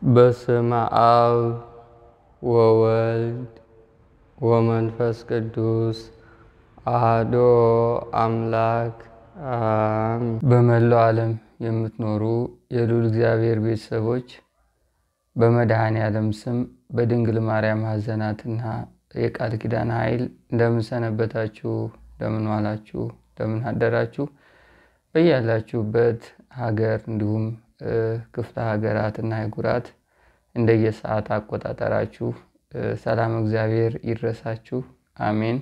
በስመ አብ ወወልድ ወመንፈስ ቅዱስ አሐዱ አምላክ አሜን። በመላው ዓለም የምትኖሩ የልዑል እግዚአብሔር ቤተሰቦች በመድኃኔዓለም ስም በድንግል ማርያም ሐዘናትና የቃል ኪዳን ኃይል እንደምን ሰነበታችሁ? እንደምን ዋላችሁ? እንደምን አደራችሁ? በያላችሁበት ሀገር እንዲሁም ክፍለ ሀገራትና አህጉራት እንደየሰዓት አቆጣጠራችሁ ሰላም እግዚአብሔር ይድረሳችሁ። አሜን።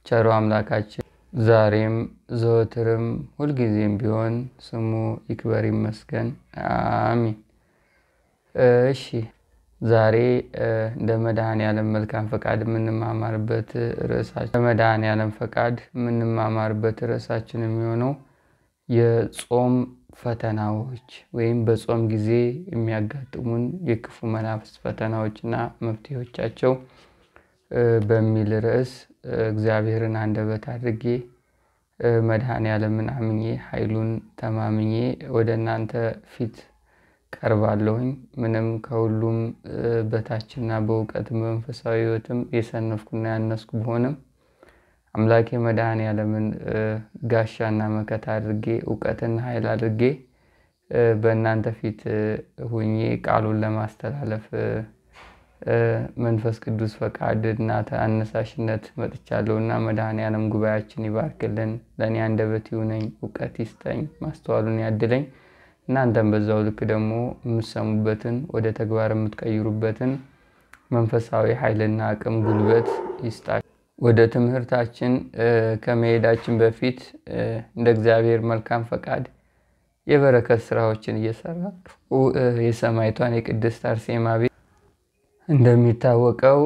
ቸሩ አምላካችን ዛሬም ዘወትርም ሁልጊዜም ቢሆን ስሙ ይክበር ይመስገን። አሜን። እሺ ዛሬ እንደ መድኃኔዓለም መልካም ፈቃድ የምንማማርበት ርዕሳችን በመድኃኔዓለም ፈቃድ የምንማማርበት ርዕሳችን የሚሆነው የጾም ፈተናዎች ወይም በጾም ጊዜ የሚያጋጥሙን የክፉ መናፍስት ፈተናዎችና መፍትሄዎቻቸው በሚል ርዕስ እግዚአብሔርን አንደበት አድርጌ መድኃኔዓለምን አምኜ ኃይሉን ተማምኜ ወደ እናንተ ፊት ቀርባለሁኝ። ምንም ከሁሉም በታችና በእውቀትም በመንፈሳዊ ሕይወትም የሰነፍኩና ያነስኩ ብሆንም አምላኬ መድኃኔዓለምን ጋሻና መከታ አድርጌ እውቀትና ኃይል አድርጌ በእናንተ ፊት ሁኜ ቃሉን ለማስተላለፍ መንፈስ ቅዱስ ፈቃድና አነሳሽነት መጥቻለሁና መድኃኔዓለም ጉባኤያችን ይባርክልን። ለእኔ አንደበት ይሁነኝ፣ እውቀት ይስጠኝ፣ ማስተዋሉን ያድለኝ። እናንተም በዛው ልክ ደግሞ የምትሰሙበትን ወደ ተግባር የምትቀይሩበትን መንፈሳዊ ኃይልና አቅም ጉልበት ይስጣችሁ። ወደ ትምህርታችን ከመሄዳችን በፊት እንደ እግዚአብሔር መልካም ፈቃድ የበረከት ስራዎችን እየሰራ የሰማዕቷን የቅድስት አርሴማ ቤት እንደሚታወቀው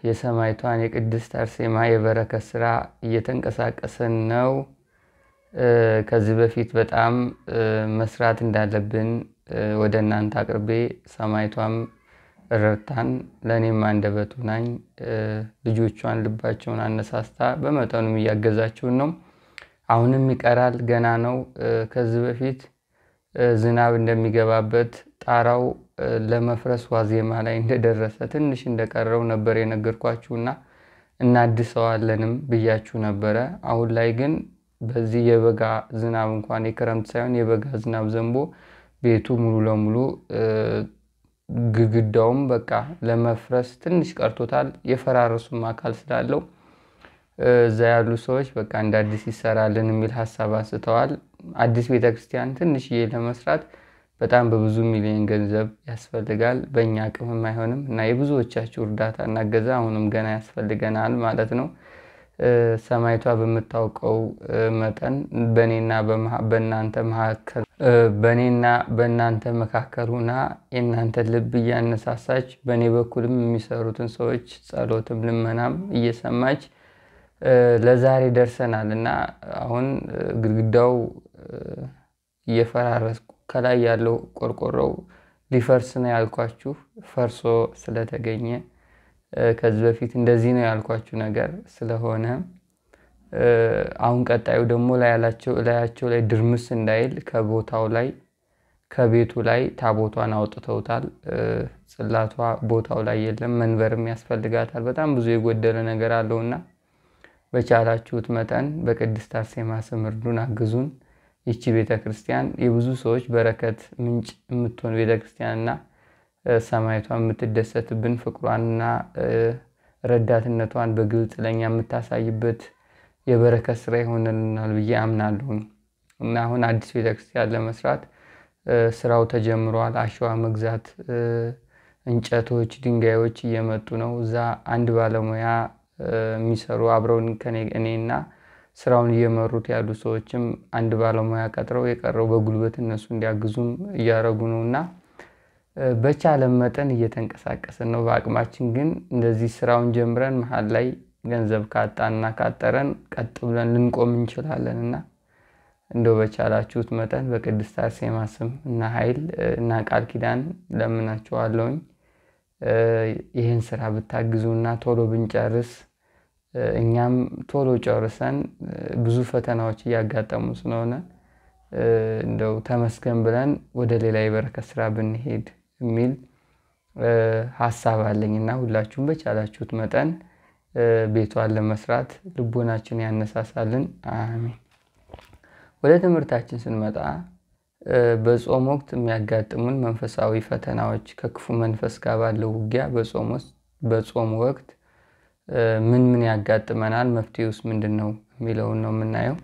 የሰማዕቷን የቅድስት አርሴማ የበረከት ስራ እየተንቀሳቀሰን ነው። ከዚህ በፊት በጣም መስራት እንዳለብን ወደ እናንተ አቅርቤ ሰማዕቷም ረድታን ለእኔም አንደበት ሆናኝ ልጆቿን ልባቸውን አነሳስታ በመጠኑም እያገዛችሁን ነው። አሁንም ይቀራል፣ ገና ነው። ከዚህ በፊት ዝናብ እንደሚገባበት ጣራው ለመፍረስ ዋዜማ ላይ እንደደረሰ ትንሽ እንደቀረው ነበር የነገርኳችሁና እናድሰዋለንም ብያችሁ ነበረ። አሁን ላይ ግን በዚህ የበጋ ዝናብ እንኳን የክረምት ሳይሆን የበጋ ዝናብ ዘንቦ ቤቱ ሙሉ ለሙሉ ግድግዳውም በቃ ለመፍረስ ትንሽ ቀርቶታል። የፈራረሱም አካል ስላለው እዛ ያሉ ሰዎች በቃ እንደ አዲስ ይሰራልን የሚል ሀሳብ አንስተዋል። አዲስ ቤተክርስቲያን ትንሽዬ ለመስራት በጣም በብዙ ሚሊዮን ገንዘብ ያስፈልጋል። በእኛ አቅምም አይሆንም እና የብዙዎቻችሁ እርዳታ እና እገዛ አሁንም ገና ያስፈልገናል ማለት ነው። ሰማዕቷ በምታውቀው መጠን በእኔና በእናንተ መካከል ሆና የእናንተ ልብ እያነሳሳች በእኔ በኩልም የሚሰሩትን ሰዎች ጸሎትም ልመናም እየሰማች ለዛሬ ደርሰናል እና አሁን ግድግዳው እየፈራረስ ከላይ ያለው ቆርቆሮው ሊፈርስ ነው ያልኳችሁ ፈርሶ ስለተገኘ ከዚህ በፊት እንደዚህ ነው ያልኳችሁ ነገር ስለሆነ አሁን ቀጣዩ ደግሞ ላያቸው ላይ ድርምስ እንዳይል ከቦታው ላይ ከቤቱ ላይ ታቦቷን አውጥተውታል። ጽላቷ ቦታው ላይ የለም። መንበርም ያስፈልጋታል። በጣም ብዙ የጎደለ ነገር አለውና በቻላችሁት መጠን በቅድስት አርሴማ ስም እርዱን፣ አግዙን። ይቺ ቤተክርስቲያን የብዙ ሰዎች በረከት ምንጭ የምትሆን ቤተክርስቲያንና ሰማዕቷን የምትደሰትብን ፍቅሯንና ረዳትነቷን በግልጽ ለኛ የምታሳይበት የበረከት ስራ ይሆንልናል ብዬ አምናለሁ እና አሁን አዲስ ቤተክርስቲያን ለመስራት ስራው ተጀምሯል። አሸዋ መግዛት፣ እንጨቶች፣ ድንጋዮች እየመጡ ነው። እዛ አንድ ባለሙያ የሚሰሩ አብረውን እኔና ስራውን እየመሩት ያሉ ሰዎችም አንድ ባለሙያ ቀጥረው የቀረው በጉልበት እነሱ እንዲያግዙም እያረጉ ነውና በቻለ መጠን እየተንቀሳቀሰን ነው። በአቅማችን ግን እንደዚህ ስራውን ጀምረን መሃል ላይ ገንዘብ ካጣና ካጠረን ቀጥ ብለን ልንቆም እንችላለንና እንደው በቻላችሁት መጠን በቅድስት አርሴማ ስም እና ኃይል እና ቃል ኪዳን ለምናችኋለሁኝ ይህን ስራ ብታግዙና ቶሎ ብንጨርስ እኛም ቶሎ ጨርሰን ብዙ ፈተናዎች እያጋጠሙ ስለሆነ እንደው ተመስገን ብለን ወደ ሌላ የበረከት ስራ ብንሄድ የሚል ሐሳብ አለኝና ሁላችሁም በቻላችሁት መጠን ቤቷን ለመስራት ልቦናችን ያነሳሳልን። አሜን። ወደ ትምህርታችን ስንመጣ በጾም ወቅት የሚያጋጥሙን መንፈሳዊ ፈተናዎች ከክፉ መንፈስ ጋር ባለው ውጊያ በጾም ወቅት ምን ያጋጥመናል፣ መፍትሄውስ ምንድነው የሚለውን ነው የምናየው።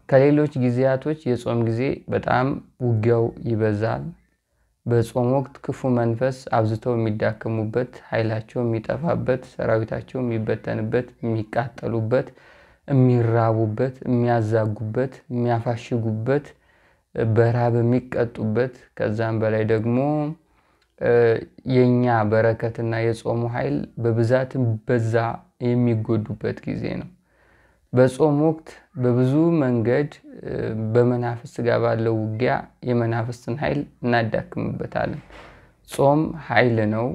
ከሌሎች ጊዜያቶች የጾም ጊዜ በጣም ውጊያው ይበዛል። በጾም ወቅት ክፉ መንፈስ አብዝተው የሚዳከሙበት፣ ኃይላቸው የሚጠፋበት፣ ሰራዊታቸው የሚበተንበት፣ የሚቃጠሉበት፣ የሚራቡበት፣ የሚያዛጉበት፣ የሚያፋሽጉበት፣ በራብ የሚቀጡበት፣ ከዛም በላይ ደግሞ የኛ በረከትና የጾሙ ኃይል በብዛት በዛ የሚጎዱበት ጊዜ ነው። በጾም ወቅት በብዙ መንገድ በመናፍስት ጋር ባለው ውጊያ የመናፍስትን ኃይል እናዳክምበታለን። ጾም ኃይል ነው።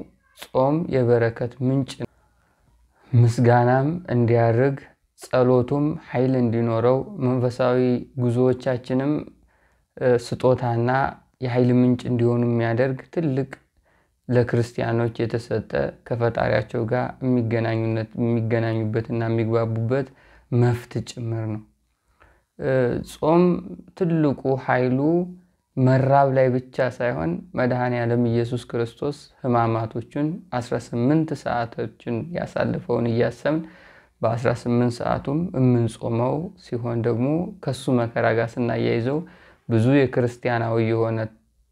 ጾም የበረከት ምንጭ ነው። ምስጋናም እንዲያርግ፣ ጸሎቱም ኃይል እንዲኖረው፣ መንፈሳዊ ጉዞዎቻችንም ስጦታና የኃይል ምንጭ እንዲሆኑ የሚያደርግ ትልቅ ለክርስቲያኖች የተሰጠ ከፈጣሪያቸው ጋር የሚገናኙበትና የሚግባቡበት መፍት ጭምር ነው። ጾም ትልቁ ኃይሉ መራብ ላይ ብቻ ሳይሆን መድኃኔዓለም ኢየሱስ ክርስቶስ ሕማማቶቹን 18 ሰዓቶችን ያሳለፈውን እያሰብን በ18 ሰዓቱም የምንጾመው ሲሆን ደግሞ ከሱ መከራ ጋር ስናያይዘው ብዙ የክርስቲያናዊ የሆነ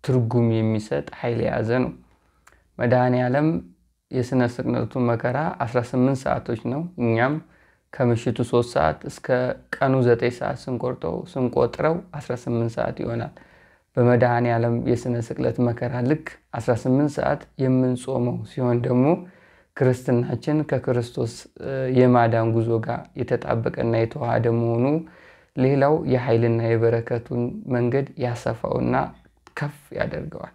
ትርጉም የሚሰጥ ኃይል የያዘ ነው። መድኃኔዓለም የሥነ ስቅለቱ መከራ 18 ሰዓቶች ነው። እኛም ከምሽቱ 3 ሰዓት እስከ ቀኑ 9 ሰዓት ስንቆጥረው 18 ሰዓት ይሆናል። በመድኃኔዓለም የሥነ ስቅለት መከራ ልክ 18 ሰዓት የምንጾመው ሲሆን ደግሞ ክርስትናችን ከክርስቶስ የማዳን ጉዞ ጋር የተጣበቀና የተዋሃደ መሆኑ ሌላው የኃይልና የበረከቱን መንገድ ያሰፋውና ከፍ ያደርገዋል።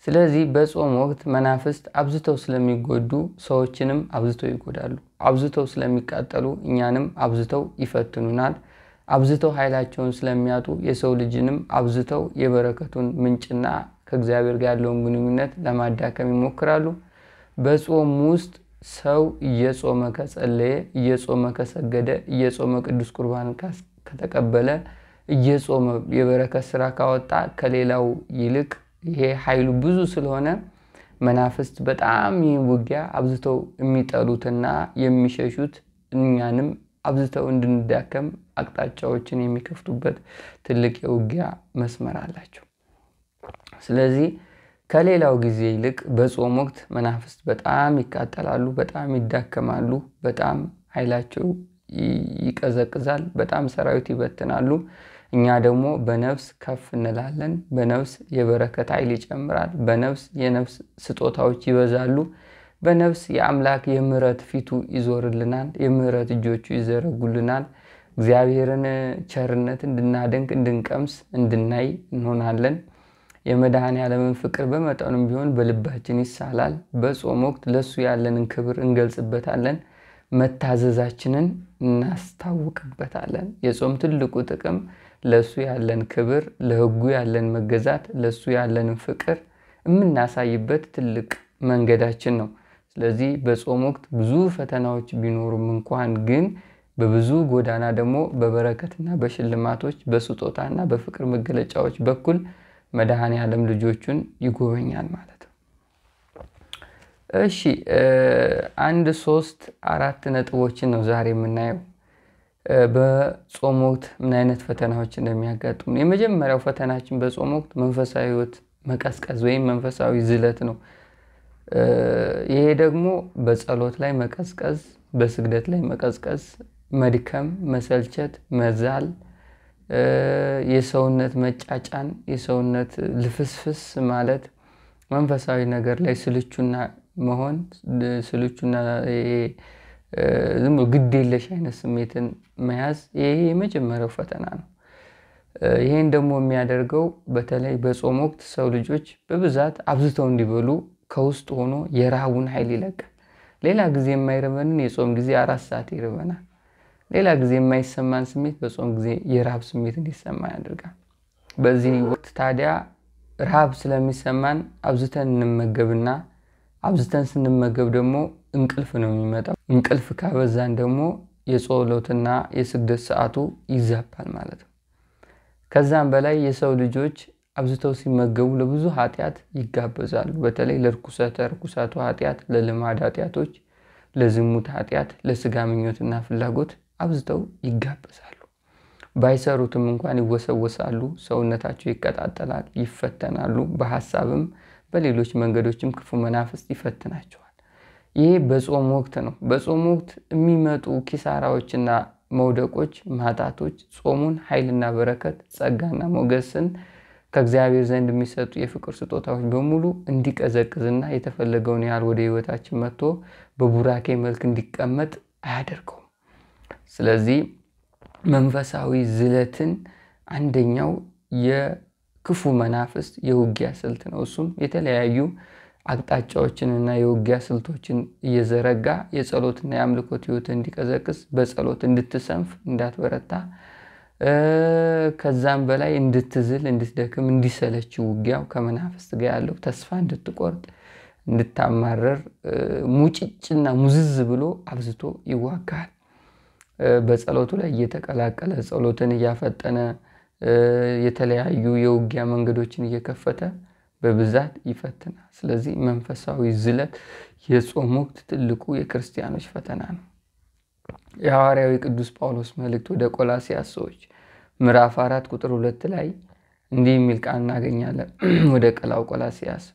ስለዚህ በጾም ወቅት መናፍስት አብዝተው ስለሚጎዱ ሰዎችንም አብዝተው ይጎዳሉ። አብዝተው ስለሚቃጠሉ እኛንም አብዝተው ይፈትኑናል። አብዝተው ኃይላቸውን ስለሚያጡ የሰው ልጅንም አብዝተው የበረከቱን ምንጭና ከእግዚአብሔር ጋር ያለውን ግንኙነት ለማዳከም ይሞክራሉ። በጾም ውስጥ ሰው እየጾመ ከጸለየ፣ እየጾመ ከሰገደ፣ እየጾመ ቅዱስ ቁርባን ከተቀበለ፣ እየጾመ የበረከት ስራ ካወጣ ከሌላው ይልቅ ይሄ ኃይሉ ብዙ ስለሆነ መናፍስት በጣም ይህን ውጊያ አብዝተው የሚጠሉትና የሚሸሹት እኛንም አብዝተው እንድንዳከም አቅጣጫዎችን የሚከፍቱበት ትልቅ የውጊያ መስመር አላቸው። ስለዚህ ከሌላው ጊዜ ይልቅ በጾም ወቅት መናፍስት በጣም ይቃጠላሉ፣ በጣም ይዳከማሉ፣ በጣም ኃይላቸው ይቀዘቅዛል፣ በጣም ሰራዊት ይበትናሉ። እኛ ደግሞ በነፍስ ከፍ እንላለን። በነፍስ የበረከት ኃይል ይጨምራል። በነፍስ የነፍስ ስጦታዎች ይበዛሉ። በነፍስ የአምላክ የምህረት ፊቱ ይዞርልናል። የምህረት እጆቹ ይዘረጉልናል። እግዚአብሔርን ቸርነት እንድናደንቅ፣ እንድንቀምስ፣ እንድናይ እንሆናለን። የመድኃኔዓለምን ፍቅር በመጠኑም ቢሆን በልባችን ይሳላል። በጾም ወቅት ለሱ ያለንን ክብር እንገልጽበታለን። መታዘዛችንን እናስታውቅበታለን። የጾም ትልቁ ጥቅም ለሱ ያለን ክብር፣ ለሕጉ ያለን መገዛት፣ ለሱ ያለን ፍቅር የምናሳይበት ትልቅ መንገዳችን ነው። ስለዚህ በጾም ወቅት ብዙ ፈተናዎች ቢኖሩም እንኳን ግን በብዙ ጎዳና ደግሞ በበረከትና በሽልማቶች በስጦታና በፍቅር መገለጫዎች በኩል መድኃኔዓለም ልጆቹን ይጎበኛል ማለት ነው። እሺ 1 3 4 ነጥቦችን ነው ዛሬ የምናየው። በጾም ወቅት ምን አይነት ፈተናዎች እንደሚያጋጥሙ። የመጀመሪያው ፈተናችን በጾም ወቅት መንፈሳዊ ሕይወት መቀዝቀዝ ወይም መንፈሳዊ ዝለት ነው። ይሄ ደግሞ በጸሎት ላይ መቀዝቀዝ፣ በስግደት ላይ መቀዝቀዝ፣ መድከም፣ መሰልቸት፣ መዛል፣ የሰውነት መጫጫን፣ የሰውነት ልፍስፍስ ማለት፣ መንፈሳዊ ነገር ላይ ስልቹና መሆን፣ ስልቹና ዝም ብሎ ግድ የለሽ አይነት ስሜትን መያዝ፣ ይሄ የመጀመሪያው ፈተና ነው። ይሄን ደግሞ የሚያደርገው በተለይ በጾም ወቅት ሰው ልጆች በብዛት አብዝተው እንዲበሉ ከውስጥ ሆኖ የረሃቡን ኃይል ይለቃል። ሌላ ጊዜ የማይርበንን የጾም ጊዜ 4 ሰዓት ይርበናል። ሌላ ጊዜ የማይሰማን ስሜት በጾም ጊዜ የረሃብ ስሜት እንዲሰማን ያደርጋል። በዚህ ወቅት ታዲያ ረሃብ ስለሚሰማን አብዝተን እንመገብና አብዝተን ስንመገብ ደግሞ እንቅልፍ ነው የሚመጣው። እንቅልፍ ካበዛን ደግሞ የጸሎትና የስግደት ሰዓቱ ይዛባል ማለት ነው። ከዛም በላይ የሰው ልጆች አብዝተው ሲመገቡ ለብዙ ኃጢያት ይጋበዛሉ። በተለይ ለርኩሳቱ ኃጢያት፣ ለልማድ ኃጢያቶች፣ ለዝሙት ኃጢያት፣ ለስጋ ምኞትና ፍላጎት አብዝተው ይጋበዛሉ። ባይሰሩትም እንኳን ይወሰወሳሉ፣ ሰውነታቸው ይቀጣጠላል፣ ይፈተናሉ። በሐሳብም በሌሎች መንገዶችም ክፉ መናፍስት ይፈትናቸዋል። ይሄ በጾም ወቅት ነው። በጾም ወቅት የሚመጡ ኪሳራዎችና መውደቆች፣ ማጣቶች ጾሙን ኃይልና በረከት፣ ጸጋና ሞገስን ከእግዚአብሔር ዘንድ የሚሰጡ የፍቅር ስጦታዎች በሙሉ እንዲቀዘቅዝና የተፈለገውን ያህል ወደ ህይወታችን መጥቶ በቡራኬ መልክ እንዲቀመጥ አያደርገውም። ስለዚህ መንፈሳዊ ዝለትን አንደኛው የክፉ መናፍስት የውጊያ ስልት ነው። እሱም የተለያዩ አቅጣጫዎችንና የውጊያ ስልቶችን እየዘረጋ የጸሎትና የአምልኮት ህይወት እንዲቀዘቅዝ፣ በጸሎት እንድትሰንፍ፣ እንዳትበረታ፣ ከዛም በላይ እንድትዝል፣ እንድትደክም፣ እንዲሰለች ውጊያው ከመናፍስት ጋር ያለው ተስፋ እንድትቆርጥ፣ እንድታማረር፣ ሙጭጭና ሙዝዝ ብሎ አብዝቶ ይዋጋል። በጸሎቱ ላይ እየተቀላቀለ ጸሎትን እያፈጠነ የተለያዩ የውጊያ መንገዶችን እየከፈተ በብዛት ይፈትናል። ስለዚህ መንፈሳዊ ዝለት የጾም ወቅት ትልቁ የክርስቲያኖች ፈተና ነው። የሐዋርያው ቅዱስ ጳውሎስ መልእክት ወደ ቆላስይስ ሰዎች ምዕራፍ 4 ቁጥር 2 ላይ እንዲህ የሚል ቃል እናገኛለን። ወደ ቆላስይስ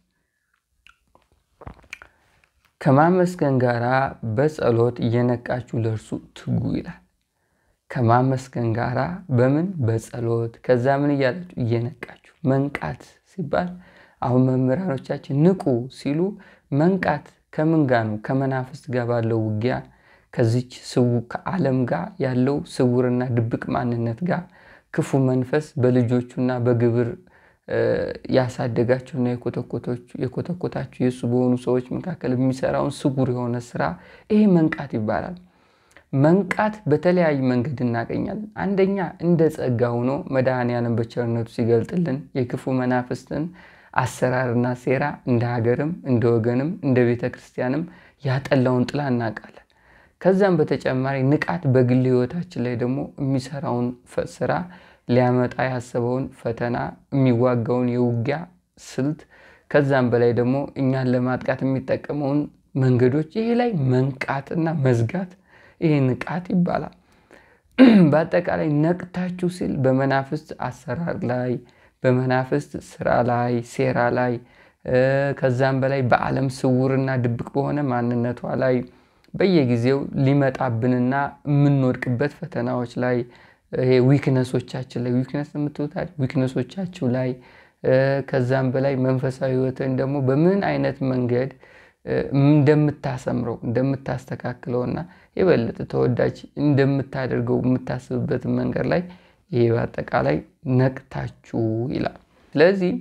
ከማመስገን ጋራ በጸሎት እየነቃችሁ ለእርሱ ትጉ ይላል። ከማመስገን ጋራ በምን? በጸሎት። ከዛ ምን እያላችሁ? እየነቃችሁ። መንቃት ሲባል አሁን መምህራኖቻችን ንቁ ሲሉ መንቃት ከምን ጋር ነው? ከመናፍስት ጋር ባለው ውጊያ፣ ከዚች ከዓለም ጋር ያለው ስውርና ድብቅ ማንነት ጋር ክፉ መንፈስ በልጆቹና በግብር ያሳደጋቸውና የኮተኮታቸው የሱ በሆኑ ሰዎች መካከል የሚሰራውን ስውር የሆነ ስራ ይሄ መንቃት ይባላል። መንቃት በተለያየ መንገድ እናገኛለን። አንደኛ እንደ ጸጋ ሆኖ መድኃኔዓለም በቸርነቱ ሲገልጥልን የክፉ መናፍስትን አሰራርና ሴራ እንደ ሀገርም እንደ ወገንም እንደ ቤተክርስቲያንም ያጠላውን ጥላ እናውቃለን። ከዛም በተጨማሪ ንቃት በግል ህይወታችን ላይ ደግሞ የሚሰራውን ስራ ሊያመጣ ያሰበውን ፈተና የሚዋጋውን የውጊያ ስልት ከዛም በላይ ደግሞ እኛን ለማጥቃት የሚጠቀመውን መንገዶች ይሄ ላይ መንቃትና መዝጋት ይሄ ንቃት ይባላል። በአጠቃላይ ነቅታችሁ ሲል በመናፍስት አሰራር ላይ በመናፍስት ስራ ላይ ሴራ ላይ ከዛም በላይ በዓለም ስውርና ድብቅ በሆነ ማንነቷ ላይ በየጊዜው ሊመጣብንና የምንወድቅበት ፈተናዎች ላይ ይሄ ዊክነሶቻችን ላይ ዊክነሶቻችሁ ላይ ከዛም በላይ መንፈሳዊ ህይወትን ደግሞ በምን አይነት መንገድ እንደምታሰምረው እንደምታስተካክለውና የበለጠ ተወዳጅ እንደምታደርገው የምታስብበት መንገድ ላይ ይሄ በአጠቃላይ ነቅታችሁ ይላል። ስለዚህ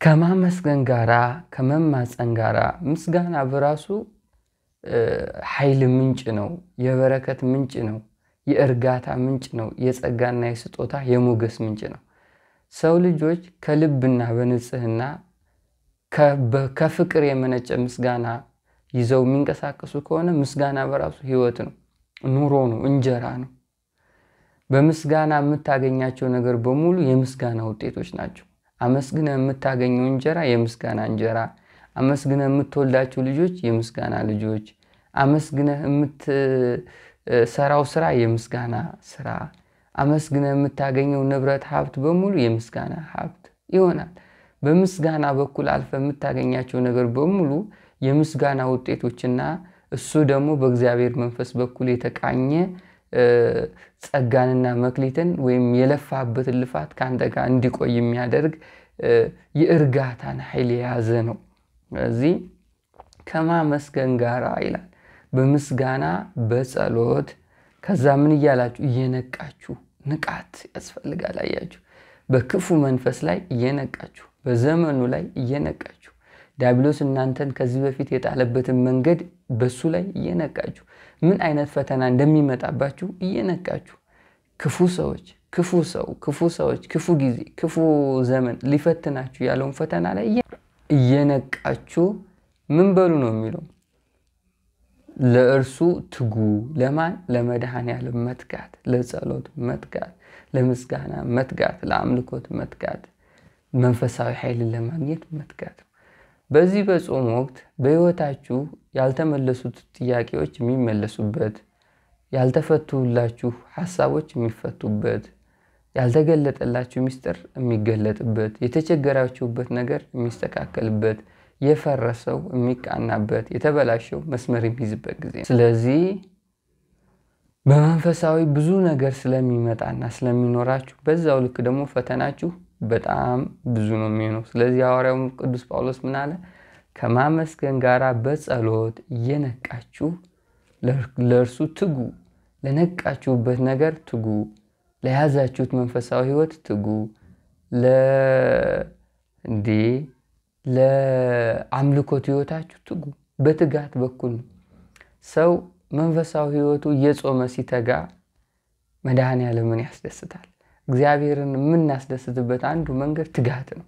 ከማመስገን ጋራ ከመማፀን ጋራ ምስጋና በራሱ ኃይል ምንጭ ነው፣ የበረከት ምንጭ ነው፣ የእርጋታ ምንጭ ነው፣ የጸጋና የስጦታ የሞገስ ምንጭ ነው። ሰው ልጆች ከልብና በንጽህና ከፍቅር የመነጨ ምስጋና ይዘው የሚንቀሳቀሱ ከሆነ ምስጋና በራሱ ህይወት ነው፣ ኑሮ ነው፣ እንጀራ ነው። በምስጋና የምታገኛቸው ነገር በሙሉ የምስጋና ውጤቶች ናቸው። አመስግነ የምታገኘው እንጀራ የምስጋና እንጀራ፣ አመስግነ የምትወልዳቸው ልጆች የምስጋና ልጆች፣ አመስግነ የምትሰራው ስራ የምስጋና ስራ፣ አመስግነ የምታገኘው ንብረት ሀብት በሙሉ የምስጋና ሀብት ይሆናል። በምስጋና በኩል አልፈ የምታገኛቸው ነገር በሙሉ የምስጋና ውጤቶችና እሱ ደግሞ በእግዚአብሔር መንፈስ በኩል የተቃኘ ጸጋንና መክሊትን ወይም የለፋበትን ልፋት ካንተ ጋር እንዲቆይ የሚያደርግ የእርጋታን ኃይል የያዘ ነው። ስለዚህ ከማመስገን ጋራ ይላል በምስጋና በጸሎት ከዛ ምን እያላችሁ እየነቃችሁ። ንቃት ያስፈልጋል። አያችሁ፣ በክፉ መንፈስ ላይ እየነቃችሁ፣ በዘመኑ ላይ እየነቃችሁ፣ ዲያብሎስ እናንተን ከዚህ በፊት የጣለበትን መንገድ በሱ ላይ እየነቃችሁ፣ ምን አይነት ፈተና እንደሚመጣባችሁ እየነቃችሁ፣ ክፉ ሰዎች ክፉ ሰው፣ ክፉ ሰዎች፣ ክፉ ጊዜ፣ ክፉ ዘመን ሊፈትናችሁ ያለውን ፈተና ላይ እየነቃችሁ ምን በሉ ነው የሚለው? ለእርሱ ትጉ። ለማን? ለመድኃኔዓለም መትጋት፣ ለጸሎት መትጋት፣ ለምስጋና መትጋት፣ ለአምልኮት መትጋት፣ መንፈሳዊ ኃይልን ለማግኘት መትጋት። በዚህ በጾም ወቅት በህይወታችሁ ያልተመለሱት ጥያቄዎች የሚመለሱበት፣ ያልተፈቱላችሁ ሐሳቦች የሚፈቱበት፣ ያልተገለጠላችሁ ምስጢር የሚገለጥበት፣ የተቸገራችሁበት ነገር የሚስተካከልበት፣ የፈረሰው የሚቃናበት፣ የተበላሸው መስመር የሚይዝበት ጊዜ ነው። ስለዚህ በመንፈሳዊ ብዙ ነገር ስለሚመጣና ስለሚኖራችሁ በዛው ልክ ደግሞ ፈተናችሁ በጣም ብዙ ነው የሚሆነው። ስለዚህ ሐዋርያው ቅዱስ ጳውሎስ ምን አለ? ከማመስገን ጋራ በጸሎት እየነቃችሁ ለእርሱ ትጉ። ለነቃችሁበት ነገር ትጉ። ለያዛችሁት መንፈሳዊ ህይወት ትጉ። ለአምልኮት ህይወታችሁ ትጉ። በትጋት በኩል ነው ሰው መንፈሳዊ ህይወቱ እየጾመ ሲተጋ መድኃኔዓለምን ያስደስታል። እግዚአብሔርን የምናስደስትበት አንዱ መንገድ ትጋት ነው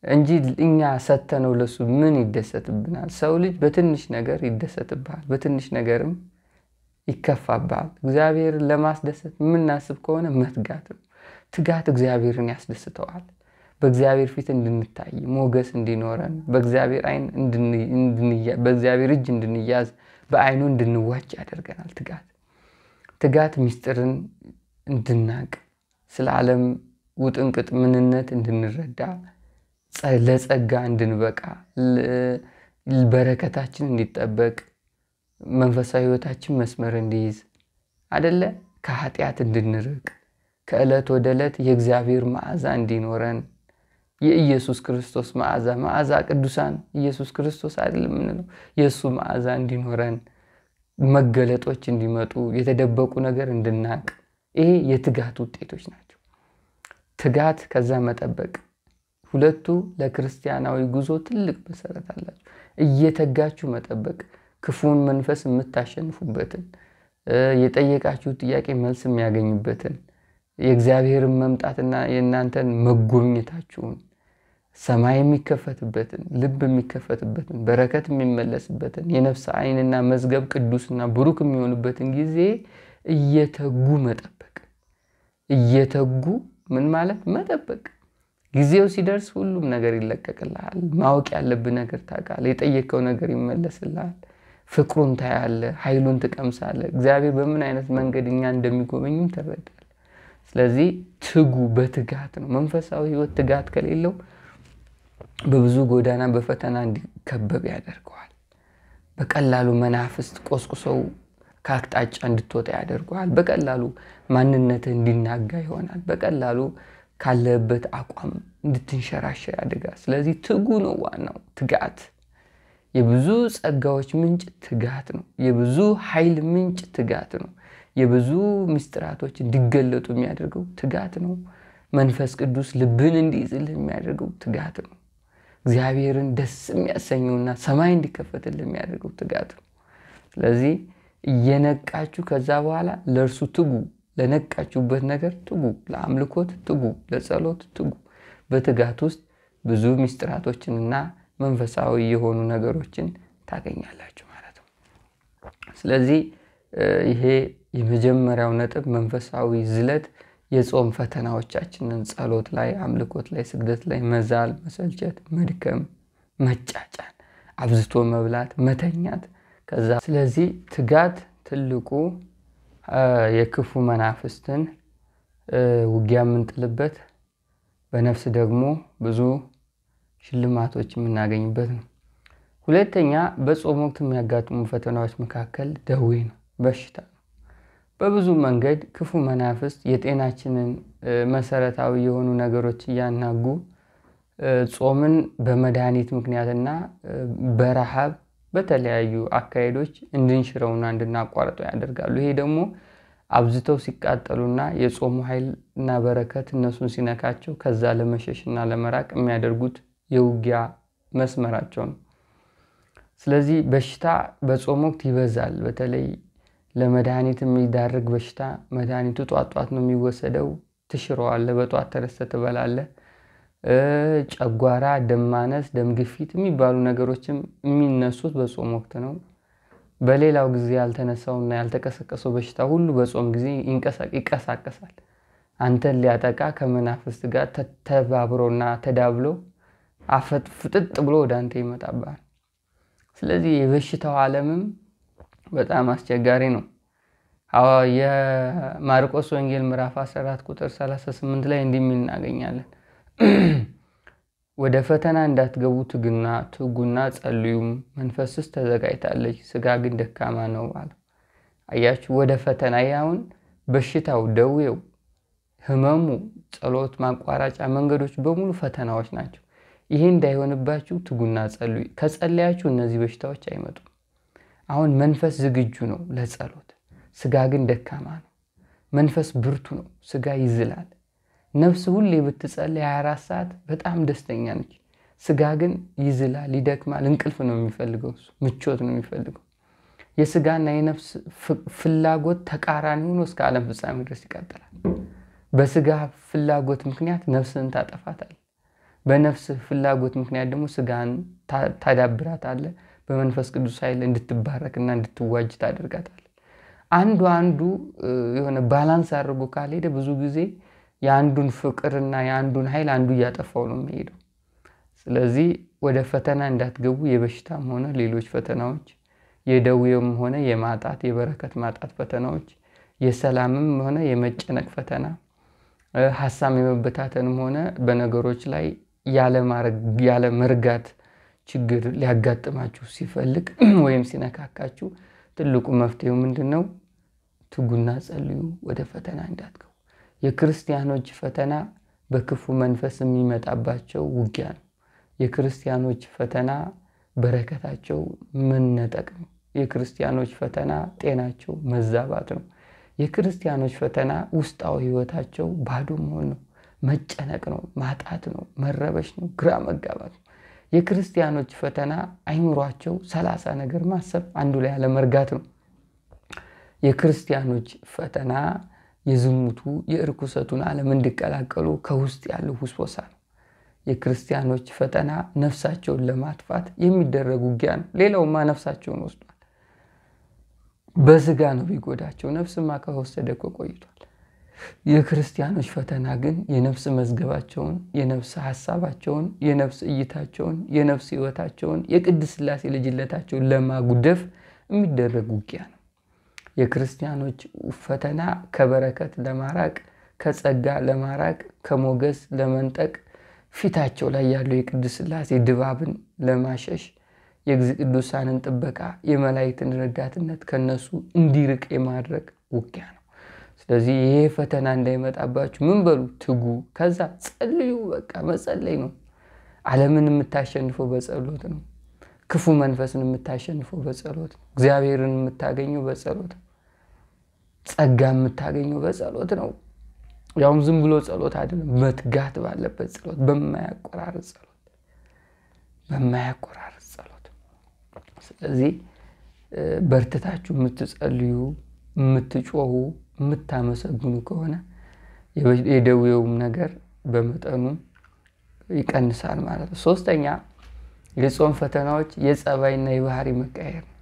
እንጂ እኛ ሰተነው ለሱ ምን ይደሰትብናል? ሰው ልጅ በትንሽ ነገር ይደሰትብሃል፣ በትንሽ ነገርም ይከፋብሃል። እግዚአብሔርን ለማስደሰት የምናስብ ከሆነ መትጋት ነው። ትጋት እግዚአብሔርን ያስደስተዋል። በእግዚአብሔር ፊት እንድንታይ፣ ሞገስ እንዲኖረን፣ በእግዚአብሔር አይን በእግዚአብሔር እጅ እንድንያዝ፣ በአይኑ እንድንዋጅ ያደርገናል። ትጋት ምስጢርን እንድናቅ፣ ስለ ዓለም ውጥንቅጥ ምንነት እንድንረዳ፣ ለጸጋ እንድንበቃ፣ በረከታችን እንዲጠበቅ፣ መንፈሳዊ ህይወታችን መስመር እንዲይዝ አይደለ? ከኃጢአት እንድንርቅ፣ ከዕለት ወደ ዕለት የእግዚአብሔር መዓዛ እንዲኖረን፣ የኢየሱስ ክርስቶስ መዓዛ ቅዱሳን ኢየሱስ ክርስቶስ አይደለም ምንለው? የሱ መዓዛ እንዲኖረን፣ መገለጦች እንዲመጡ፣ የተደበቁ ነገር እንድናቅ፣ ይሄ የትጋት ውጤቶች ናቸው። ትጋት ከዛ መጠበቅ፣ ሁለቱ ለክርስቲያናዊ ጉዞ ትልቅ መሰረት አላቸው። እየተጋችሁ መጠበቅ፣ ክፉን መንፈስ የምታሸንፉበትን፣ የጠየቃችሁ ጥያቄ መልስ የሚያገኝበትን፣ የእግዚአብሔርን መምጣትና የእናንተን መጎብኘታችሁን፣ ሰማይ የሚከፈትበትን፣ ልብ የሚከፈትበትን፣ በረከት የሚመለስበትን፣ የነፍስ አይንና መዝገብ ቅዱስና ብሩክ የሚሆንበትን ጊዜ እየተጉ መጠበቅ። እየተጉ ምን ማለት? መጠበቅ። ጊዜው ሲደርስ ሁሉም ነገር ይለቀቅልሃል። ማወቅ ያለብህ ነገር ታውቃለህ። የጠየቀው ነገር ይመለስልሃል። ፍቅሩን ታያለህ፣ ኃይሉን ትቀምሳለህ። እግዚአብሔር በምን አይነት መንገድ እኛ እንደሚጎበኝም ትረዳለህ። ስለዚህ ትጉ፣ በትጋት ነው። መንፈሳዊ ህይወት ትጋት ከሌለው በብዙ ጎዳና በፈተና እንዲከበብ ያደርገዋል። በቀላሉ መናፍስት ቆስቁሰው ከአቅጣጫ እንድትወጣ ያደርገዋል። በቀላሉ ማንነትህ እንዲናጋ ይሆናል። በቀላሉ ካለበት አቋም እንድትንሸራሸር ያደርጋል። ስለዚህ ትጉ ነው ዋናው። ትጋት የብዙ ጸጋዎች ምንጭ ትጋት ነው። የብዙ ኃይል ምንጭ ትጋት ነው። የብዙ ምስጢራቶች እንዲገለጡ የሚያደርገው ትጋት ነው። መንፈስ ቅዱስ ልብን እንዲይዝልህ የሚያደርገው ትጋት ነው። እግዚአብሔርን ደስ የሚያሰኘውና ሰማይ እንዲከፈትልህ የሚያደርገው ትጋት ነው። ስለዚህ እየነቃችሁ ከዛ በኋላ ለእርሱ ትጉ። ለነቃችሁበት ነገር ትጉ። ለአምልኮት ትጉ። ለጸሎት ትጉ። በትጋት ውስጥ ብዙ ምስጢራቶችንና መንፈሳዊ የሆኑ ነገሮችን ታገኛላችሁ ማለት ነው። ስለዚህ ይሄ የመጀመሪያው ነጥብ መንፈሳዊ ዝለት የጾም ፈተናዎቻችንን ጸሎት ላይ፣ አምልኮት ላይ፣ ስግደት ላይ መዛል፣ መሰልቸት፣ መድከም፣ መጫጫን፣ አብዝቶ መብላት፣ መተኛት ከዛ ስለዚህ ትጋት ትልቁ የክፉ መናፍስትን ውጊያ የምንጥልበት በነፍስ ደግሞ ብዙ ሽልማቶች የምናገኝበት ነው። ሁለተኛ በጾም ወቅት የሚያጋጥሙ ፈተናዎች መካከል ደዌ ነው፣ በሽታ ነው። በብዙ መንገድ ክፉ መናፍስት የጤናችንን መሰረታዊ የሆኑ ነገሮች እያናጉ ጾምን በመድኃኒት ምክንያትና በረሃብ በተለያዩ አካሄዶች እንድንሽረውና እንድናቋርጠው ያደርጋሉ። ይሄ ደግሞ አብዝተው ሲቃጠሉና የጾሙ ኃይልና በረከት እነሱን ሲነካቸው ከዛ ለመሸሽና ለመራቅ የሚያደርጉት የውጊያ መስመራቸው ነው። ስለዚህ በሽታ በጾም ወቅት ይበዛል። በተለይ ለመድኃኒት የሚዳርግ በሽታ መድኃኒቱ ጧት ነው የሚወሰደው። ትሽረዋለህ፣ በጧት ተነስተህ ትበላለህ። ጨጓራ፣ ደም ማነስ፣ ደም ግፊት የሚባሉ ነገሮችም የሚነሱት በጾም ወቅት ነው። በሌላው ጊዜ ያልተነሳውና ያልተቀሰቀሰው በሽታ ሁሉ በጾም ጊዜ ይቀሳቀሳል። አንተን ሊያጠቃ ከመናፍስት ጋር ተባብሮና ተዳብሎ ፍጥጥ ብሎ ወደ አንተ ይመጣባል። ስለዚህ የበሽታው ዓለምም በጣም አስቸጋሪ ነው። የማርቆስ ወንጌል ምዕራፍ 14 ቁጥር 38 ላይ እንዲህ የሚል እናገኛለን። ወደ ፈተና እንዳትገቡ ትጉና ጸልዩም፣ መንፈስስ ተዘጋጅታለች፣ ስጋ ግን ደካማ ነው አለ። አያችሁ፣ ወደ ፈተና ያውን በሽታው፣ ደዌው፣ ህመሙ፣ ጸሎት ማቋራጫ መንገዶች በሙሉ ፈተናዎች ናቸው። ይሄ እንዳይሆንባችሁ ትጉና ጸልዩ። ከጸለያችሁ እነዚህ በሽታዎች አይመጡም። አሁን መንፈስ ዝግጁ ነው ለጸሎት፣ ስጋ ግን ደካማ ነው። መንፈስ ብርቱ ነው፣ ስጋ ይዝላል። ነፍስ ሁሌ ብትጸልይ 24 ሰዓት በጣም ደስተኛ ነች። ስጋ ግን ይዝላል፣ ይደክማል። እንቅልፍ ነው የሚፈልገው፣ ምቾት ነው የሚፈልገው። የስጋና የነፍስ ፍላጎት ተቃራኒ ሆኖ እስከ ዓለም ፍጻሜ ድረስ ይቀጥላል። በስጋ ፍላጎት ምክንያት ነፍስን ታጠፋታለህ። በነፍስ ፍላጎት ምክንያት ደግሞ ስጋን ታዳብራታለህ። በመንፈስ ቅዱስ ኃይል እንድትባረክና እንድትዋጅ ታደርጋታለህ። አንዱ የሆነ ባላንስ አድርጎ ካልሄደ ብዙ ጊዜ የአንዱን ፍቅርና የአንዱን ኃይል አንዱ እያጠፋው ነው የሚሄደው። ስለዚህ ወደ ፈተና እንዳትገቡ የበሽታም ሆነ ሌሎች ፈተናዎች፣ የደዌም ሆነ የማጣት የበረከት ማጣት ፈተናዎች፣ የሰላምም ሆነ የመጨነቅ ፈተና፣ ሐሳብ የመበታተንም ሆነ በነገሮች ላይ ያለ መርጋት ችግር ሊያጋጥማችሁ ሲፈልግ ወይም ሲነካካችሁ ትልቁ መፍትሄው ምንድነው? ትጉና ጸልዩ፣ ወደ ፈተና እንዳትገቡ። የክርስቲያኖች ፈተና በክፉ መንፈስ የሚመጣባቸው ውጊያ ነው። የክርስቲያኖች ፈተና በረከታቸው መነጠቅ ነው። የክርስቲያኖች ፈተና ጤናቸው መዛባት ነው። የክርስቲያኖች ፈተና ውስጣዊ ህይወታቸው ባዶ መሆን ነው፣ መጨነቅ ነው፣ ማጣት ነው፣ መረበሽ ነው፣ ግራ መጋባት ነው። የክርስቲያኖች ፈተና አይምሯቸው 30 ነገር ማሰብ አንዱ ላይ ያለ መርጋት ነው። የክርስቲያኖች ፈተና የዝሙቱ የእርኩሰቱን ዓለም እንዲቀላቀሉ ከውስጥ ያለው ውስወሳ ነው። የክርስቲያኖች ፈተና ነፍሳቸውን ለማጥፋት የሚደረግ ውጊያ ነው። ሌላውማ ነፍሳቸውን ወስዷል። በስጋ ነው ቢጎዳቸው፣ ነፍስማ ከወሰደ እኮ ቆይቷል። የክርስቲያኖች ፈተና ግን የነፍስ መዝገባቸውን፣ የነፍስ ሐሳባቸውን፣ የነፍስ እይታቸውን፣ የነፍስ ህይወታቸውን፣ የቅድስት ሥላሴ ልጅነታቸውን ለማጉደፍ የሚደረግ ውጊያ ነው። የክርስቲያኖች ፈተና ከበረከት ለማራቅ፣ ከጸጋ ለማራቅ፣ ከሞገስ ለመንጠቅ፣ ፊታቸው ላይ ያለው የቅድስት ሥላሴ ድባብን ለማሸሽ፣ የቅዱሳንን ጥበቃ፣ የመላእክትን ረዳትነት ከነሱ እንዲርቅ የማድረግ ውጊያ ነው። ስለዚህ ይሄ ፈተና እንዳይመጣባችሁ ምን በሉ? ትጉ። ከዛ ጸልዩ። በቃ መጸለይ ነው። ዓለምን የምታሸንፈው በጸሎት ነው። ክፉ መንፈስን የምታሸንፈው በጸሎት ነው። እግዚአብሔርን የምታገኘው በጸሎት ነው። ጸጋ የምታገኘው በጸሎት ነው። ያውም ዝም ብሎ ጸሎት አይደለም፣ መትጋት ባለበት ጸሎት፣ በማያቆራርጥ ጸሎት። ስለዚህ በርትታችሁ የምትጸልዩ፣ የምትጮሁ፣ የምታመሰግኑ ከሆነ የደዌውም ነገር በመጠኑ ይቀንሳል ማለት ነው። ሶስተኛ የጾም ፈተናዎች የጸባይና የባህሪ መቀየር ነው።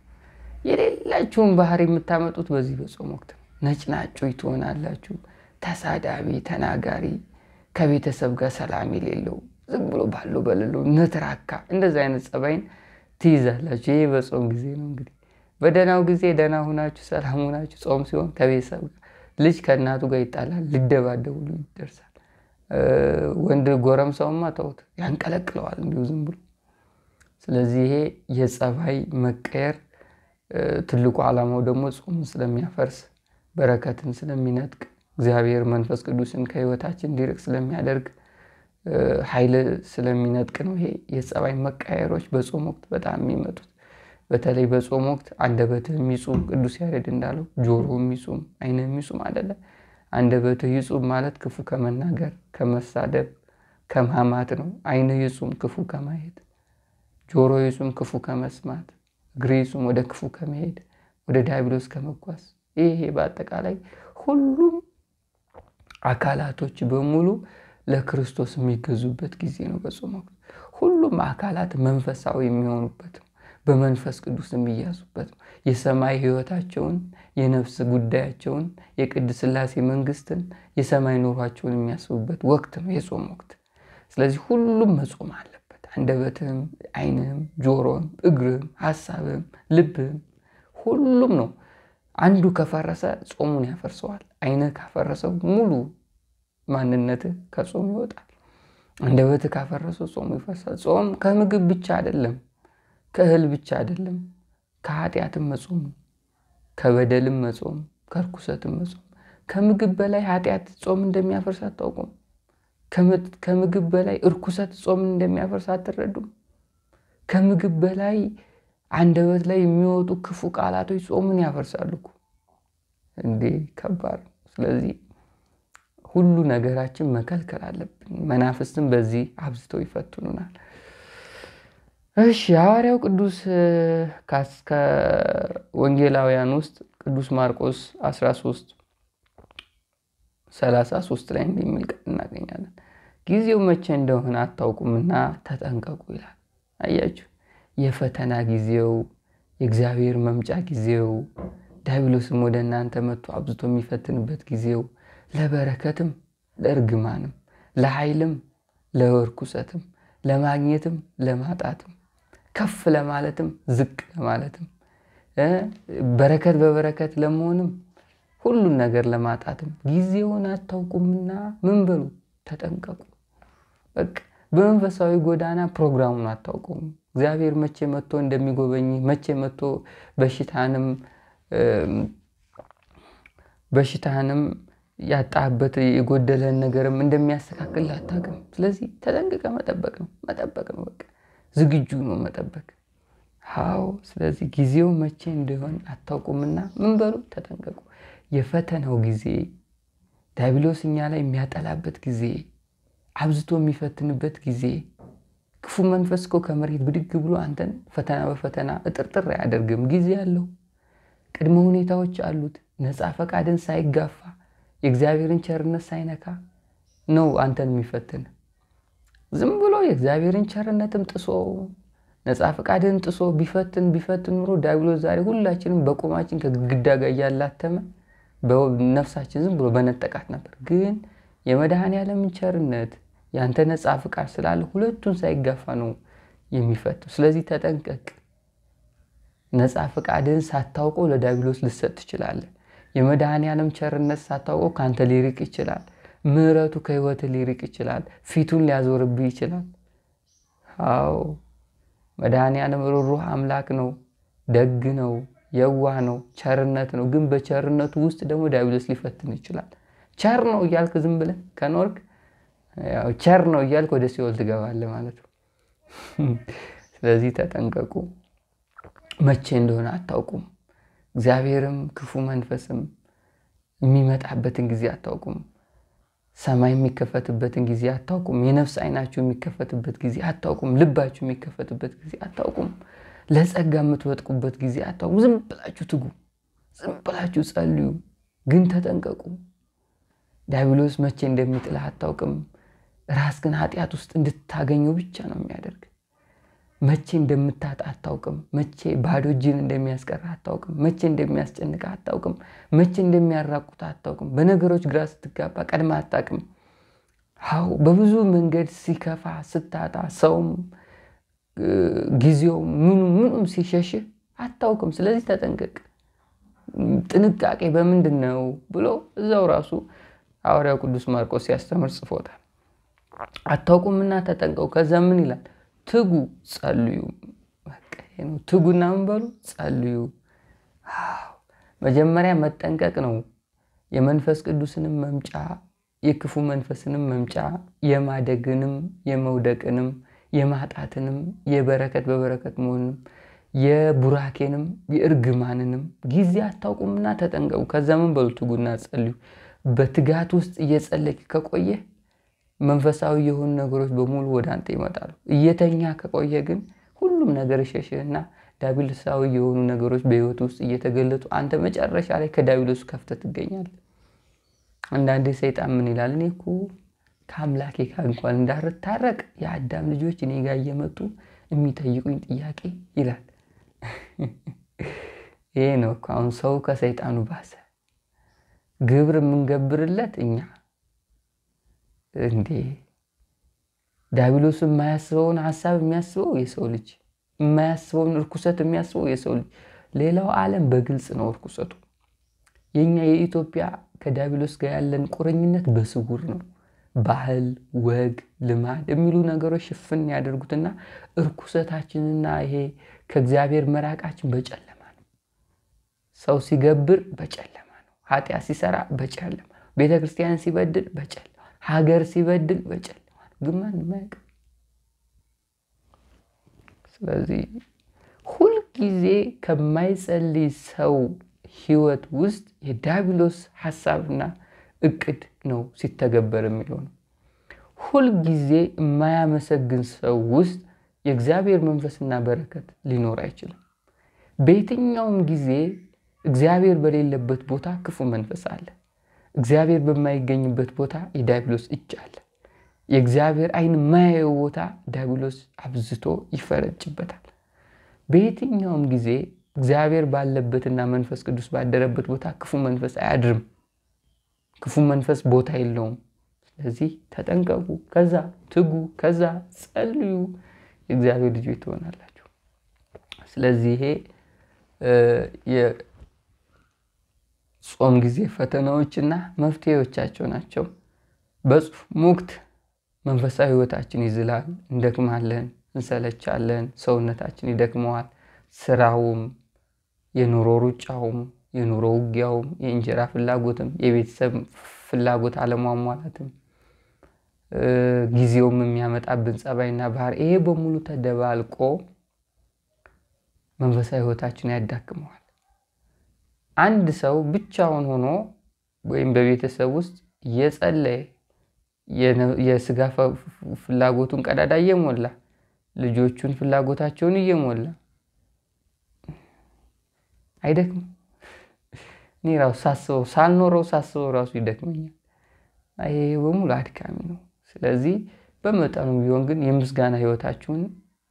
የሌላችሁን ባህሪ የምታመጡት በዚህ በጾም ወቅት ነው። ነጭናጮች ትሆናላችሁ። ተሳዳቢ፣ ተናጋሪ፣ ከቤተሰብ ጋር ሰላም የሌለው፣ ዝም ብሎ ባለው በሌለው ነትራካ፣ እንደዚህ አይነት ጸባይን ትይዛላችሁ። ይሄ በጾም ጊዜ ነው። እንግዲህ በደናው ጊዜ ደና ሆናችሁ ሰላም ሆናችሁ፣ ጾም ሲሆን ከቤተሰብ ጋር ልጅ ከእናቱ ጋር ይጣላል፣ ሊደባደቡ ይደርሳል። ወንድ ጎረምሳውማ ተውት ያንቀለቅለዋል እንዲሁ ዝም ብሎ። ስለዚህ ይሄ የጸባይ መቀየር ትልቁ ዓላማው ደግሞ ጾምን ስለሚያፈርስ፣ በረከትን ስለሚነጥቅ፣ እግዚአብሔር መንፈስ ቅዱስን ከህይወታችን እንዲርቅ ስለሚያደርግ፣ ኃይል ስለሚነጥቅ ነው። ይሄ የጸባይ መቀየሮች በጾም ወቅት በጣም የሚመጡት። በተለይ በጾም ወቅት አንደበትህ የሚጹም ቅዱስ ያሬድ እንዳለው ጆሮህ የሚጹም ዓይንህ የሚጹም አይደለ? አንደበትህ ይጹም ማለት ክፉ ከመናገር ከመሳደብ ከማማት ነው። ዓይንህ ይጹም ክፉ ከማየት፣ ጆሮህ ይጹም ክፉ ከመስማት፣ እግርህ ይጹም ወደ ክፉ ከመሄድ፣ ወደ ዲያብሎስ ከመጓዝ፣ ይሄ በአጠቃላይ ሁሉም አካላቶች በሙሉ ለክርስቶስ የሚገዙበት ጊዜ ነው በጾም ወቅት። ሁሉም አካላት መንፈሳዊ የሚሆኑበት ነው። በመንፈስ ቅዱስ የሚያዙበት ነው። የሰማይ ህይወታቸውን፣ የነፍስ ጉዳያቸውን፣ የቅድስት ሥላሴ መንግስትን፣ የሰማይ ኑሯቸውን የሚያስቡበት ወቅት ነው የጾም ወቅት። ስለዚህ ሁሉም መጾም አለበት። አንደበትም፣ ዓይንም፣ ጆሮም፣ እግርም፣ ሐሳብም፣ ልብም ሁሉም ነው። አንዱ ከፈረሰ ጾሙን ያፈርሰዋል። ዓይንህ ካፈረሰው ሙሉ ማንነትህ ከጾም ይወጣል። አንደበትህ ካፈረሰው ጾሙ ይፈርሳል። ጾም ከምግብ ብቻ አይደለም፣ ከእህል ብቻ አይደለም፣ ከኃጢአትም መጾም፣ ከበደልም መጾም፣ ከርኩሰትም መጾም። ከምግብ በላይ ኃጢአት ጾም እንደሚያፈርስ አታውቁም? ከምግብ በላይ እርኩሰት ጾም እንደሚያፈርስ አትረዱም? ከምግብ በላይ አንደበት ላይ የሚወጡ ክፉ ቃላቶች ጾምን ያፈርሳሉ እኮ። እንዴ ከባድ። ስለዚህ ሁሉ ነገራችን መከልከል አለብን። መናፍስትም በዚህ አብዝተው ይፈትኑናል። እሺ ሐዋርያው ቅዱስ ከወንጌላውያን ውስጥ ቅዱስ ማርቆስ 13:33 ላይ እንደሚል ቃል እናገኛለን። ጊዜው መቼ እንደሆነ አታውቁምና ተጠንቀቁ ይላል። አያችሁ፣ የፈተና ጊዜው፣ የእግዚአብሔር መምጫ ጊዜው፣ ዲያብሎስም ወደ እናንተ መጥቶ አብዝቶ የሚፈትንበት ጊዜው፣ ለበረከትም ለእርግማንም፣ ለኃይልም ለርኩሰትም፣ ለማግኘትም ለማጣትም፣ ከፍ ለማለትም ዝቅ ለማለትም፣ በረከት በበረከት ለመሆንም ሁሉን ነገር ለማጣትም ጊዜውን አታውቁምና ምን በሉ ተጠንቀቁ። በቃ በመንፈሳዊ ጎዳና ፕሮግራሙን አታውቁም። እግዚአብሔር መቼ መጥቶ እንደሚጎበኝ፣ መቼ መጥቶ በሽታህንም ያጣህበት የጎደለን ነገርም እንደሚያስተካክል አታውቅም። ስለዚህ ተጠንቅቀ መጠበቅ ነው። በቃ ዝግጁ ነው መጠበቅ። አዎ፣ ስለዚህ ጊዜው መቼ እንደሆነ አታውቁምና ምን በሉ ተጠንቀቁ። የፈተናው ጊዜ፣ ዲያብሎስ እኛ ላይ የሚያጠላበት ጊዜ፣ አብዝቶ የሚፈትንበት ጊዜ፣ ክፉ መንፈስ እኮ ከመሬት ብድግ ብሎ አንተን ፈተና በፈተና እጥርጥር አያደርግም። ጊዜ አለው፣ ቅድመ ሁኔታዎች አሉት። ነፃ ፈቃድን ሳይጋፋ የእግዚአብሔርን ቸርነት ሳይነካ ነው አንተን የሚፈትን። ዝም ብሎ የእግዚአብሔርን ቸርነትም ጥሶ ነፃ ፈቃድን ጥሶ ቢፈትን ኑሮ ዲያብሎስ ዛሬ ሁላችንም በቁማችን ከግድግዳ ጋር እያላተመ በነፍሳችን ዝም ብሎ በነጠቃት ነበር። ግን የመድኃኔዓለምን ቸርነት ያንተ ነፃ ፈቃድ ስላለ ሁለቱን ሳይጋፋ ነው የሚፈተው። ስለዚህ ተጠንቀቅ። ነፃ ፈቃድን ሳታውቀው ለዲያብሎስ ልሰጥ ትችላለህ። የመድኃኔዓለም ቸርነት ሳታውቀው ካንተ ሊርቅ ይችላል። ምህረቱ ከህይወት ሊርቅ ይችላል። ፊቱን ሊያዞርብህ ይችላል። አዎ፣ መድኃኔዓለም ሩህሩህ አምላክ ነው፣ ደግ ነው፣ የዋህ ነው፣ ቸርነት ነው። ግን በቸርነቱ ውስጥ ደግሞ ዲያብሎስ ሊፈትን ይችላል። ቸር ነው እያልክ ዝም ብለህ ከኖርክ ያው ቸር ነው እያልክ ወደ ሲኦል ትገባለህ ማለት ነው። ስለዚህ ተጠንቀቁ። መቼ እንደሆነ አታውቁም። እግዚአብሔርም ክፉ መንፈስም የሚመጣበትን ጊዜ አታውቁም። ሰማይ የሚከፈትበትን ጊዜ አታውቁም። የነፍስ ዓይናችሁ የሚከፈትበት ጊዜ አታውቁም። ልባችሁ የሚከፈትበት ጊዜ አታውቁም። ለጸጋ የምትወጥቁበት ጊዜ አታውቁም። ዝም ብላችሁ ትጉ፣ ዝም ብላችሁ ጸልዩ፣ ግን ተጠንቀቁ። ዲያብሎስ መቼ እንደሚጥልህ አታውቅም። ራስህን ኃጢአት ውስጥ እንድታገኘው ብቻ ነው የሚያደርግ። መቼ እንደምታጣ አታውቅም። መቼ ባዶ እጅን እንደሚያስቀርህ አታውቅም። መቼ እንደሚያስጨንቅህ አታውቅም። መቼ እንደሚያራቁት አታውቅም። በነገሮች ግራ ስትጋባ ቀድመህ አታውቅም። አዎ፣ በብዙ መንገድ ሲከፋ ስታጣ፣ ሰውም ጊዜው ምኑም ሲሸሽህ አታውቅም። ስለዚህ ተጠንቀቅ። ጥንቃቄ በምንድን ነው ብሎ እዛው ራሱ ሐዋርያው ቅዱስ ማርቆስ ሲያስተምር ጽፎታል። አታውቁምና ተጠንቀቁ። ከዛ ምን ይላል? ትጉ፣ ጸልዩ። በቃ ነው። ትጉና ምን በሉ ጸልዩ። መጀመሪያ መጠንቀቅ ነው። የመንፈስ ቅዱስንም መምጫ፣ የክፉ መንፈስንም መምጫ፣ የማደግንም የመውደቅንም የማጣትንም የበረከት በበረከት መሆንንም የቡራኬንም የእርግማንንም ጊዜ አታውቁምና ተጠንቀቁ። ከዛ ምን በሉ ትጉና ጸልዩ። በትጋት ውስጥ እየጸለይክ ከቆየ መንፈሳዊ የሆኑ ነገሮች በሙሉ ወደ አንተ ይመጣሉ። እየተኛ ከቆየ ግን ሁሉም ነገር ይሸሽህና ዳቢሎሳዊ የሆኑ ነገሮች በህይወት ውስጥ እየተገለጡ አንተ መጨረሻ ላይ ከዳቢሎስ ከፍተህ ትገኛለህ። አንዳንዴ ሰይጣን ምን ይላል? እኔ እኮ ከአምላኬ ጋር እንኳን እንዳልታረቅ የአዳም ልጆች እኔ ጋር እየመጡ የሚጠይቁኝ ጥያቄ ይላል። ይሄ ነው እኮ አሁን ሰው ከሰይጣኑ ባሰ። ግብር የምንገብርለት እኛ እንዴ! ዳቢሎስ የማያስበውን ሐሳብ የሚያስበው የሰው ልጅ፣ የማያስበውን ርኩሰት የሚያስበው የሰው ልጅ። ሌላው ዓለም በግልጽ ነው ርኩሰቱ። የኛ የኢትዮጵያ ከዳቢሎስ ጋር ያለን ቁርኝነት በስውር ነው። ባህል፣ ወግ፣ ልማድ የሚሉ ነገሮች ሽፍን ያደርጉትና ርኩሰታችንና ይሄ ከእግዚአብሔር መራቃችን በጨለማ ነው። ሰው ሲገብር በጨለማ ነው። ኃጢአት ሲሰራ በጨለማ፣ ቤተክርስቲያን ሲበድል በጨለማ፣ ሀገር ሲበድል በጨለማ ግን ማንም አያውቅም። ስለዚህ ሁል ጊዜ ከማይጸልይ ሰው ህይወት ውስጥ የዳቢሎስ ሐሳብና እቅድ ነው ሲተገበር የሚለው ነው። ሁል ጊዜ የማያመሰግን ሰው ውስጥ የእግዚአብሔር መንፈስና በረከት ሊኖር አይችልም። በየትኛውም ጊዜ እግዚአብሔር በሌለበት ቦታ ክፉ መንፈስ አለ። እግዚአብሔር በማይገኝበት ቦታ የዳቢሎስ እጅ አለ። የእግዚአብሔር አይን ማያየው ቦታ ዳቢሎስ አብዝቶ ይፈረጭበታል። በየትኛውም ጊዜ እግዚአብሔር ባለበትና መንፈስ ቅዱስ ባደረበት ቦታ ክፉ መንፈስ አያድርም። ክፉ መንፈስ ቦታ የለውም። ስለዚህ ተጠንቀቁ፣ ከዛ ትጉ፣ ከዛ ጸልዩ፣ የእግዚአብሔር ልጆች ትሆናላችሁ። ስለዚህ ይሄ የጾም ጊዜ ፈተናዎችና መፍትሄዎቻቸው ናቸው። በጾም ወቅት መንፈሳዊ ህይወታችን ይዝላል፣ እንደክማለን፣ እንሰለቻለን፣ ሰውነታችን ይደክመዋል። ስራውም፣ የኑሮ ሩጫውም፣ የኑሮ ውጊያውም፣ የእንጀራ ፍላጎትም፣ የቤተሰብ ፍላጎት አለሟሟላትም፣ ጊዜውም የሚያመጣብን ጸባይና ባህሪ ይሄ በሙሉ ተደባልቆ መንፈሳዊ ህይወታችን ያዳክመዋል። አንድ ሰው ብቻውን ሆኖ ወይም በቤተሰብ ውስጥ እየጸለየ የስጋ ፍላጎቱን ቀዳዳ እየሞላ ልጆቹን ፍላጎታቸውን እየሞላ አይደክም? እኔ ራሱ ሳስበው ሳልኖረው ሳስበው ራሱ ይደክመኛል። ይሄ በሙሉ አድካሚ ነው። ስለዚህ በመጠኑ ቢሆን ግን የምስጋና ህይወታችሁን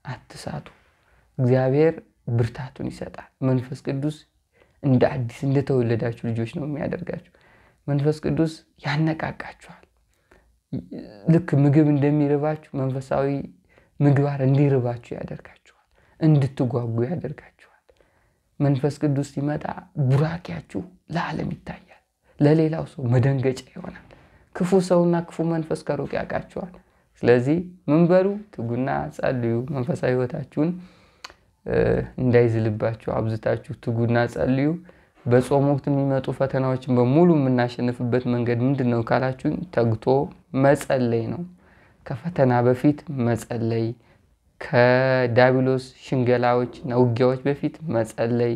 አትሳቱ። እግዚአብሔር ብርታቱን ይሰጣል። መንፈስ ቅዱስ እንደ አዲስ እንደተወለዳችሁ ልጆች ነው የሚያደርጋችሁ። መንፈስ ቅዱስ ያነቃቃችኋል። ልክ ምግብ እንደሚርባችሁ መንፈሳዊ ምግባር እንዲርባችሁ ያደርጋችኋል። እንድትጓጉ ያደርጋችኋል። መንፈስ ቅዱስ ሲመጣ ቡራኪያችሁ ለዓለም ይታያል። ለሌላው ሰው መደንገጫ ይሆናል። ክፉ ሰውና ክፉ መንፈስ ከሩቅ ያውቃችኋል። ስለዚህ ምን በሉ? ትጉና ጸልዩ። መንፈሳዊ ህይወታችሁን እንዳይዝልባችሁ አብዝታችሁ ትጉና ጸልዩ። በጾም ወቅት የሚመጡ ፈተናዎችን በሙሉ የምናሸንፍበት መንገድ ምንድነው ካላችሁኝ፣ ተግቶ መጸለይ ነው። ከፈተና በፊት መጸለይ፣ ከዳቢሎስ ሽንገላዎችና ውጊያዎች በፊት መጸለይ፣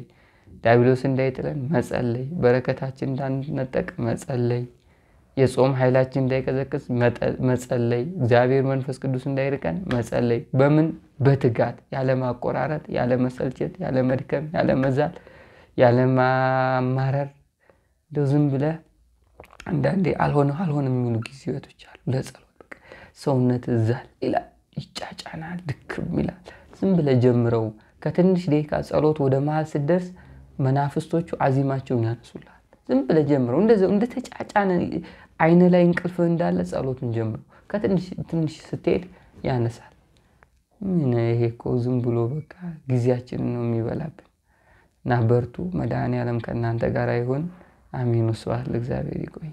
ዳቢሎስ እንዳይጥለን መጸለይ፣ በረከታችን እንዳንነጠቅ መጸለይ፣ የጾም ኃይላችን እንዳይቀዘቅዝ መጸለይ፣ እግዚአብሔር መንፈስ ቅዱስ እንዳይርቀን መጸለይ። በምን? በትጋት ያለ ማቆራረጥ፣ ያለ መሰልቸት፣ ያለ መድከም፣ ያለ መዛል፣ ያለ ማማረር። እንደው ዝም ብለህ አንዳንዴ አልሆነ የሚሉ ጊዜዎች አሉ። ለጸሎት በቃ ሰውነት ዛል ይላል፣ ይጫጫናል፣ ድክም ይላል። ዝም ብለህ ጀምረው። ከትንሽ ደቂቃ ጸሎት ወደ መሃል ስትደርስ መናፍስቶቹ አዚማቸውን ያነሱልሃል። ዝም ብለህ ጀምረው። እንደዚህ እንደተጫጫነ አይነ ላይ እንቅልፍ እንዳለ ጸሎትን ጀምረው። ከትንሽ ስትሄድ ያነሳል። ምን ይሄ እኮ ዝም ብሎ በቃ ጊዜያችንን ነው የሚበላብን። እና በርቱ። መድኃኔዓለም ከእናንተ ጋር ይሁን። አሜን። ወስብሐት ለእግዚአብሔር። ይቆይ።